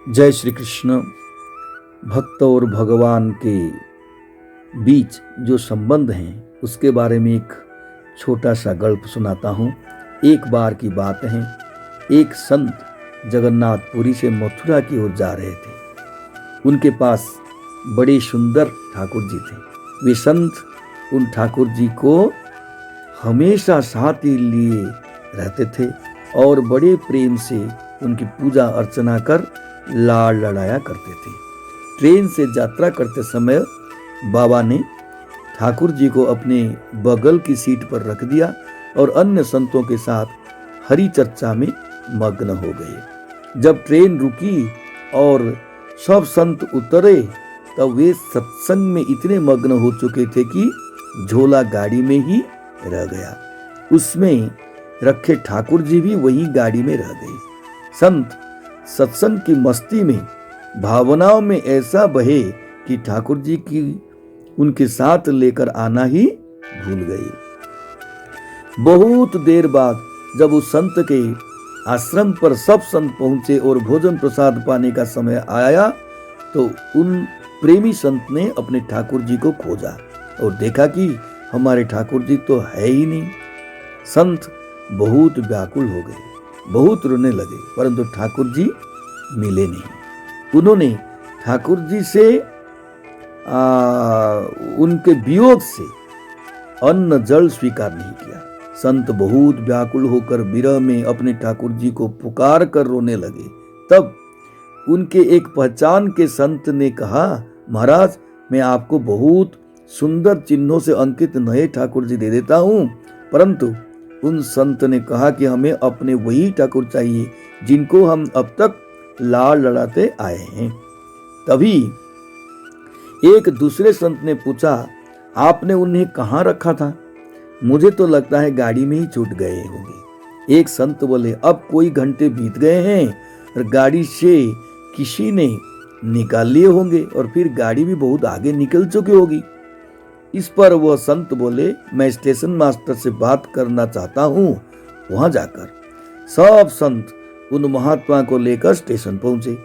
जय श्री कृष्ण। भक्त और भगवान के बीच जो संबंध हैं उसके बारे में एक छोटा सा गल्प सुनाता हूँ। एक बार की बात है, एक संत जगन्नाथपुरी से मथुरा की ओर जा रहे थे। उनके पास बड़े सुंदर ठाकुर जी थे। वे संत उन ठाकुर जी को हमेशा साथ ही लिए रहते थे और बड़े प्रेम से उनकी पूजा अर्चना कर लाड़ लड़ाया करते थे। ट्रेन से यात्रा करते समय बाबा ने ठाकुर जी को अपने बगल की सीट पर रख दिया और अन्य संतों के साथ हरि चर्चा में मग्न हो गए। जब ट्रेन रुकी और सब संत उतरे तब वे सत्संग में इतने मग्न हो चुके थे कि झोला गाड़ी में ही रह गया। उसमें रखे ठाकुर जी भी वही गाड़ी में रह गए। संत सत्संग की मस्ती में भावनाओं में ऐसा बहे कि ठाकुर जी की उनके साथ लेकर आना ही भूल गए। बहुत देर बाद जब उस संत के आश्रम पर सब संत पहुंचे और भोजन प्रसाद पाने का समय आया तो उन प्रेमी संत ने अपने ठाकुर जी को खोजा और देखा कि हमारे ठाकुर जी तो है ही नहीं। संत बहुत व्याकुल हो गए, बहुत रोने लगे, परंतु ठाकुर जी मिले नहीं। उन्होंने ठाकुर जी से उनके वियोग से अन्न जल स्वीकार नहीं किया। संत बहुत व्याकुल होकर विरह में अपने ठाकुर जी को पुकार कर रोने लगे। तब उनके एक पहचान के संत ने कहा, महाराज मैं आपको बहुत सुंदर चिन्हों से अंकित नए ठाकुर जी दे देता हूं। परंतु उन संत ने कहा कि हमें अपने वही ठाकुर चाहिए जिनको हम अब तक लाड़ लड़ाते आए हैं। तभी एक दूसरे संत ने पूछा, आपने उन्हें कहाँ रखा था? मुझे तो लगता है गाड़ी में ही छूट गए होंगे। एक संत बोले, अब कोई घंटे बीत गए हैं और गाड़ी से किसी ने निकाल लिए होंगे और फिर गाड़ी भी बहुत आगे निकल चुकी होगी। इस पर वह संत बोले, मैं स्टेशन मास्टर से बात करना चाहता हूँ। वहां जाकर सब संत उन महात्मा को लेकर स्टेशन पहुंचे।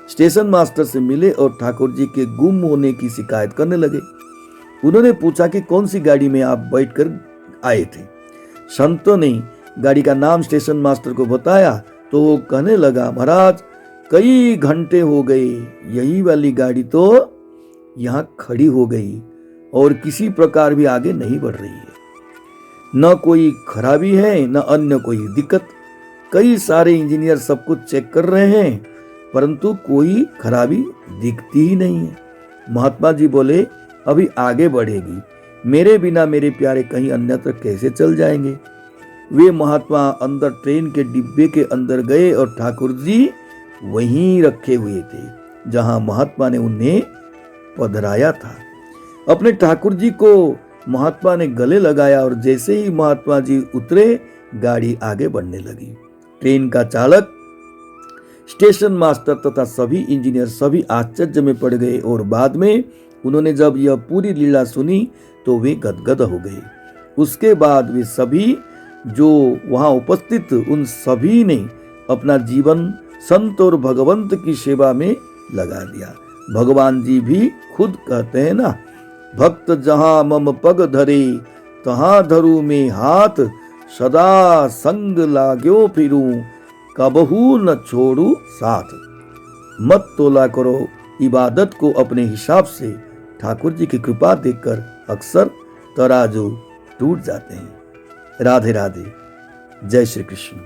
स्टेशन मास्टर से मिले और ठाकुर जी के गुम होने की शिकायत करने लगे। उन्होंने पूछा कि कौन सी गाड़ी में आप बैठकर आए थे? संतों ने गाड़ी का नाम स्टेशन मास्टर को बताया तो वो कहने लगा, महाराज कई घंटे हो गए, यही वाली गाड़ी तो यहाँ खड़ी हो गई और किसी प्रकार भी आगे नहीं बढ़ रही है। न कोई खराबी है न अन्य कोई दिक्कत। कई सारे इंजीनियर सब कुछ चेक कर रहे हैं परंतु कोई खराबी दिखती ही नहीं है। महात्मा जी बोले, अभी आगे बढ़ेगी, मेरे बिना मेरे प्यारे कहीं अन्यत्र कैसे चल जाएंगे? वे महात्मा अंदर ट्रेन के डिब्बे के अंदर गए और ठाकुर जी वहीं रखे हुए थे जहां महात्मा ने उन्हें पधराया था। अपने ठाकुर जी को महात्मा ने गले लगाया और जैसे ही महात्मा जी उतरे गाड़ी आगे बढ़ने लगी। ट्रेन का चालक, स्टेशन मास्टर तथा सभी इंजीनियर सभी आश्चर्य में पड़ गए और बाद में उन्होंने जब यह पूरी लीला सुनी तो वे गदगद हो गए। उसके बाद वे सभी जो वहां उपस्थित उन सभी ने अपना जीवन संत और भगवंत की सेवा में लगा दिया। भगवान जी भी खुद कहते हैं ना, भक्त जहां मम पग धरे तहां धरू में हाथ, सदा संग लाग्यो फिरूं कबहू न छोड़ू साथ। मत तोला करो इबादत को अपने हिसाब से, ठाकुर जी की कृपा देखकर अक्सर तराजू टूट जाते हैं। राधे राधे। जय श्री कृष्ण।